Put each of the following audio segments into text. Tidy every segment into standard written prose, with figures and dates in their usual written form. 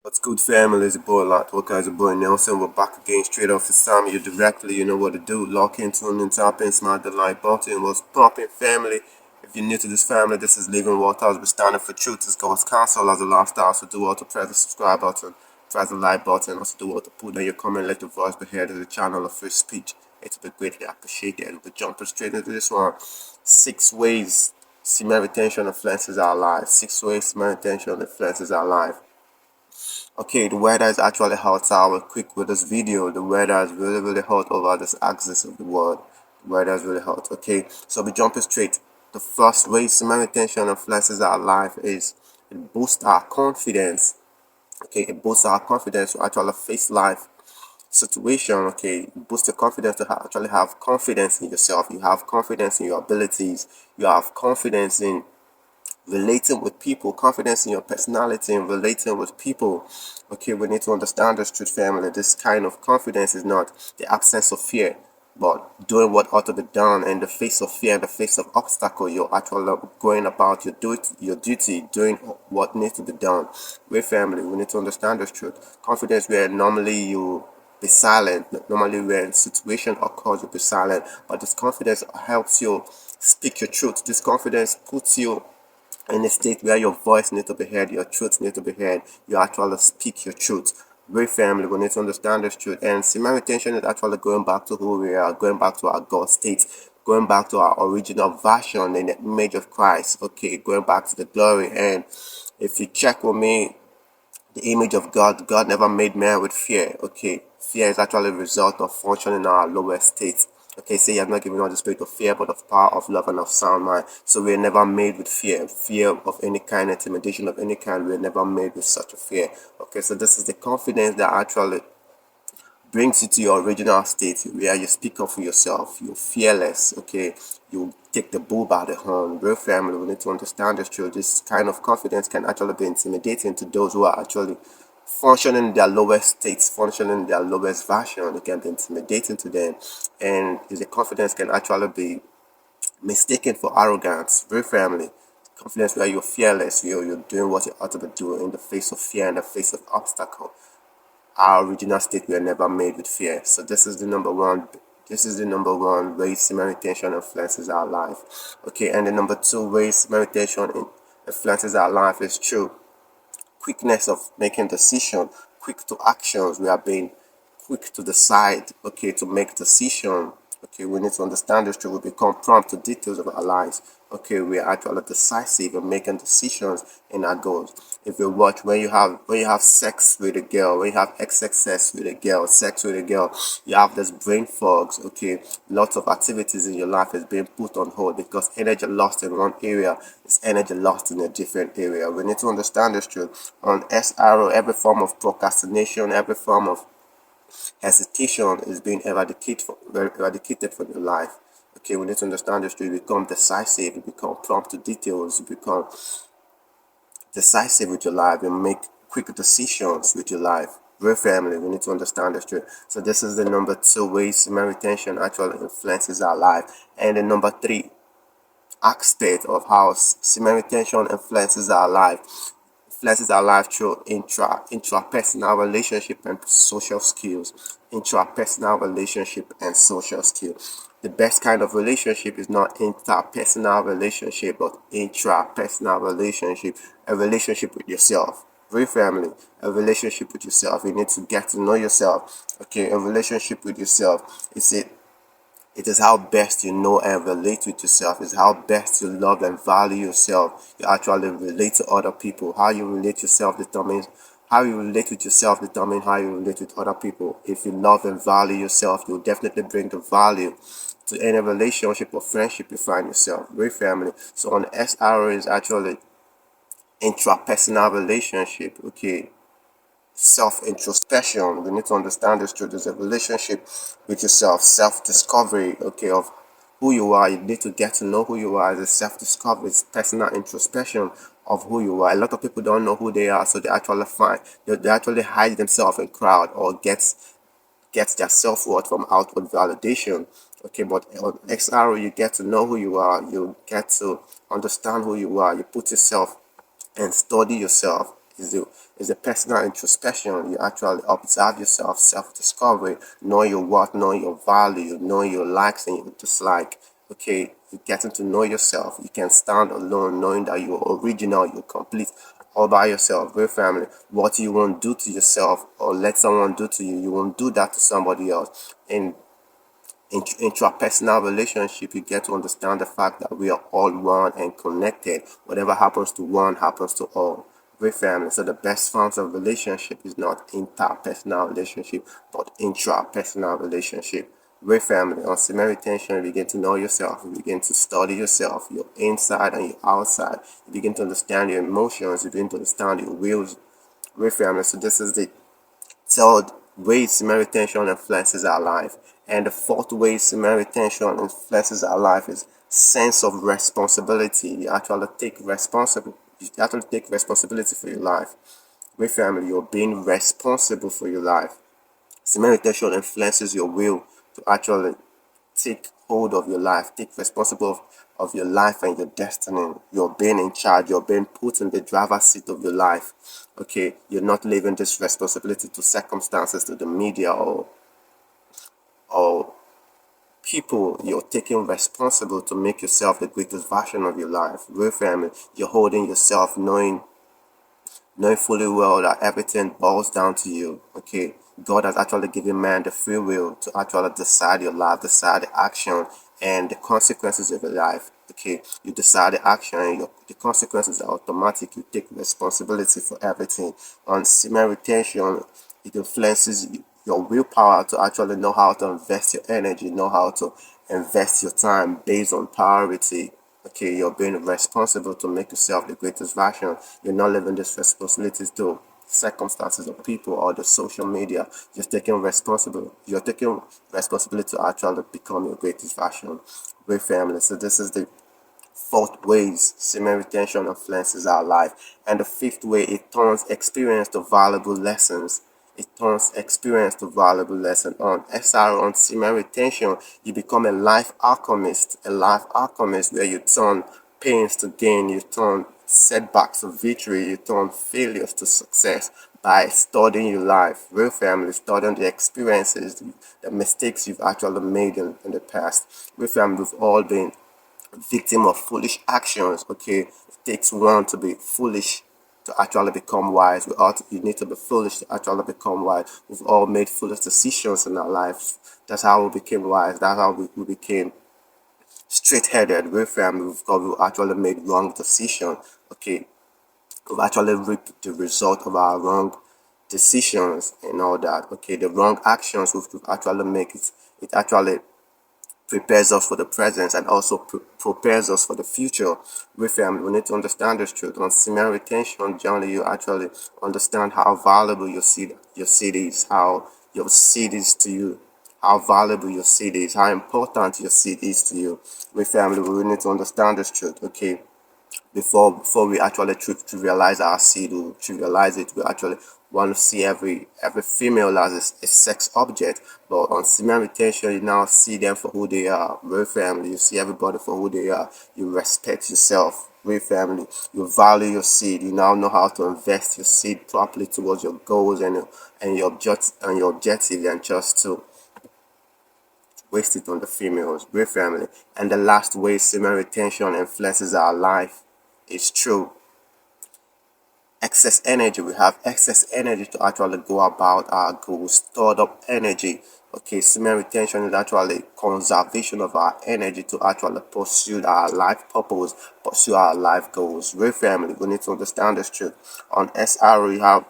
What's good, family? It's your boy Lot. What guys, your boy Nelson. We're back again, straight off the Sam. You directly, you know what to do. Lock in, tune in, tap in, smash the like button. What's poppin', family? If you're new to this family, this is Living Waters. We're standing for truth. It's God's counsel as a lifestyle. So do all to press the subscribe button, press the like button. Also do all to put down your comment, let your voice be heard as a channel of free speech. It will be greatly appreciated. We're jumping straight into this one. 6 ways semen retention influences our lives. 6 ways semen retention influences our life. Okay, the weather is actually hot, so I will quick with this video. The weather is really hot over this axis of the world. The weather is really hot. Okay, so we jumping straight. The first way semen retention influences our life is it boosts our confidence. Okay, it boosts our confidence to actually face life situation. Okay, it boosts your confidence to actually have confidence in yourself. You have confidence in your abilities. You have confidence in relating with people, confidence in your personality and relating with people. Okay, we need to understand this truth, family. This kind of confidence is not the absence of fear, but doing what ought to be done in the face of fear, in the face of obstacle. You're actually going about your duty, doing what needs to be done. With family, we need to understand this truth. Confidence where normally you be silent. Normally, when situation occurs, you be silent. But this confidence helps you speak your truth. This confidence puts you in a state where your voice needs to be heard, your truth needs to be heard, you actually speak your truth. Very family, we need to understand this truth. And semen retention is actually going back to who we are, going back to our God state, going back to our original version in the image of Christ. Okay, going back to the glory. And if you check with me, the image of God, God never made man with fear. Okay, fear is actually a result of functioning in our lower state. Okay, say you have not given us the spirit of fear, but of power, of love, and of sound mind. So we are never made with fear of any kind, intimidation of any kind. We are never made with such a fear. Okay, so this is the confidence that actually brings you to your original state where you speak up for yourself. You're fearless. Okay, you take the bull by the horn. Real family, we need to understand this truth. This kind of confidence can actually be intimidating to those who are actually functioning in their lowest states, functioning in their lowest version. It can be intimidating to them, and the confidence can actually be mistaken for arrogance. Real family, confidence where you're fearless, you're doing what you ought to be doing in the face of fear, in the face of obstacle. Our original state were never made with fear. So this is the number one. This is the number one way semen retention influences our life. Okay, and the number two way semen retention influences our life is through quickness of making decision, quick to actions. We are being quick to decide, okay, to make decision. Okay, we need to understand this truth. We become prompt to details of our lives. Okay, we are actually decisive in making decisions in our goals. If you watch when you have sex with a girl, when you have sex with a girl, sex with a girl, you have this brain fogs. Okay, lots of activities in your life is being put on hold because energy lost in one area is energy lost in a different area. We need to understand this truth. On SRO, every form of procrastination, every form of hesitation is being eradicated from your life. Okay, we need to understand this truth. You become decisive, you become prompt to details, you become decisive with your life, you make quick decisions with your life. Real family, we need to understand this truth. So this is the number two way semen retention actually influences our life. And the number three aspect of how semen retention influences our life through intrapersonal relationship and social skills. Intrapersonal relationship and social skills. The best kind of relationship is not interpersonal relationship, but intrapersonal relationship. A relationship with yourself. Real family, a relationship with yourself. You need to get to know yourself. Okay, a relationship with yourself. It is how best you know and relate with yourself. It's how best you love and value yourself. You actually relate to other people. How you relate yourself determines how you relate with yourself determines how you relate with other people. If you love and value yourself, you'll definitely bring the value to any relationship or friendship you find yourself. Very family. So on SRO is actually intrapersonal relationship. Okay, self-introspection. We need to understand this truth. There's a relationship with yourself, self-discovery, okay, of who you are. You need to get to know who you are as a self-discovery. It's personal introspection of who you are. A lot of people don't know who they are, so they actually hide themselves in crowd or get their self-worth from outward validation. Okay, but on XR you get to know who you are, you get to understand who you are, you put yourself and study yourself is a personal introspection. You actually observe yourself, self-discovery, know your worth, know your value, know your likes and your dislike. Okay, you're getting to know yourself. You can stand alone knowing that you're original, you're complete all by yourself. Great family. What you won't do to yourself or let someone do to you, you won't do that to somebody else. And intrapersonal relationship, you get to understand the fact that we are all one and connected. Whatever happens to one happens to all. Great family. So the best forms of relationship is not interpersonal relationship, but intrapersonal relationship. Great family. On semen retention, you begin to know yourself. You begin to study yourself, your inside and your outside. You begin to understand your emotions. You begin to understand your wills. Great family. So this is the third way semen retention influences our life. And the fourth way semen retention influences our life is sense of responsibility. You actually take responsibility for your life. With family, you're being responsible for your life. Semen retention influences your will to actually take hold of your life, take responsible of your life and your destiny. You're being in charge, you're being put in the driver's seat of your life. Okay, you're not leaving this responsibility to circumstances, to the media or people. You're taking responsible to make yourself the greatest version of your life. Real family, you're holding yourself, knowing fully well that everything boils down to you. Okay, God has actually given man the free will to actually decide your life, decide the action and the consequences of your life. Okay, you decide the action and the consequences are automatic. You take responsibility for everything. On semen retention, it influences your willpower to actually know how to invest your energy, know how to invest your time based on priority. Okay, you're being responsible to make yourself the greatest version. You're not leaving this responsibility to circumstances or people or the social media. You're taking responsibility to actually become your greatest version. Great family. So this is the fourth ways semen retention influences our life. And the fifth way, it turns experience to valuable lessons. It turns experience to valuable lesson. On SR, on semen retention, you become a life alchemist where you turn pains to gain, you turn setbacks to victory, you turn failures to success by studying your life. Real family, studying the experiences, the mistakes you've actually made in the past. Real family, we've all been victim of foolish actions. Okay, it takes one to be foolish to actually become wise. You need to be foolish to actually become wise. We've all made foolish decisions in our lives. That's how we became wise. That's how we became straight-headed. With family, because we actually made wrong decisions. Okay, we've actually reaped the result of our wrong decisions and all that. Okay, the wrong actions we've actually make it actually prepares us for the present and also prepares us for the future. With we need to understand this truth. On semen retention journey, you actually understand how valuable your seed is, how your seed is to you, how valuable your seed is, how important your seed is to you. With family, we need to understand this truth. Okay, before we actually trivialize our seed or trivialize it, we actually want to see every female as a sex object. But on semen retention, you now see them for who they are. Real family, you see everybody for who they are. You respect yourself. Real family, you value your seed. You now know how to invest your seed properly towards your goals and your objective, and just to waste it on the females. Real family. And the last way semen retention influences our life is true excess energy. We have excess energy to actually go about our goals, stored up energy. Okay, semen retention is actually conservation of our energy to actually pursue our life purpose, pursue our life goals. Real family, we need to understand this truth. On SR, we have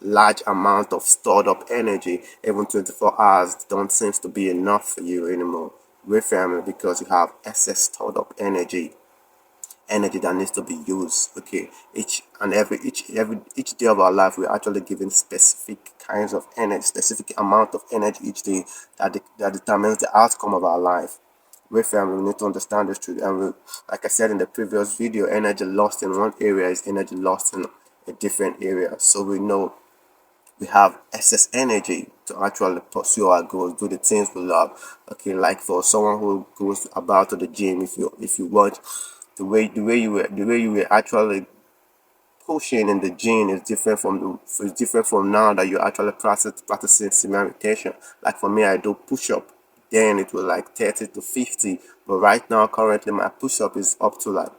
large amount of stored up energy. Even 24 hours don't seem to be enough for you anymore. Real family, because you have excess stored up energy that needs to be used. Okay, each day of our life, we're actually given specific kinds of energy, specific amount of energy each day that determines the outcome of our life. With family, we need to understand this truth. And like I said in the previous video, energy lost in one area is energy lost in a different area. So we know we have excess energy to actually pursue our goals, do the things we love. Okay, like for someone who goes about to the gym, if you watch the way you were actually pushing in the gene is different from now that you're actually practicing semen retention. Like for me, I do push up, then it was like 30 to 50, but right now currently my push up is up to like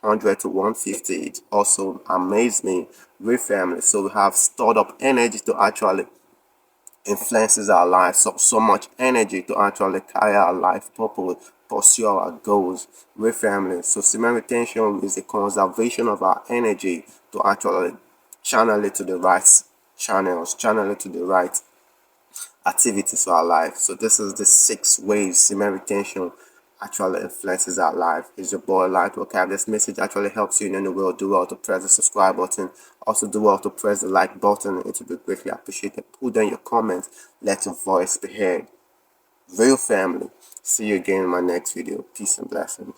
100 to 150. It also amazed me with family. So we have stored up energy to actually influences our life, so much energy to actually carry our life properly, pursue our goals with family. So semen retention is a conservation of our energy to actually channel it to the right channels, channel it to the right activities for our life. So this is the 6 ways semen retention actually influences our life. It's your boy Lightwork. If this message actually helps you in any way, do well to press the subscribe button. Also do well to press the like button. It will be greatly appreciated. Put down your comments. Let your voice be heard. Real family. See you again in my next video. Peace and blessings.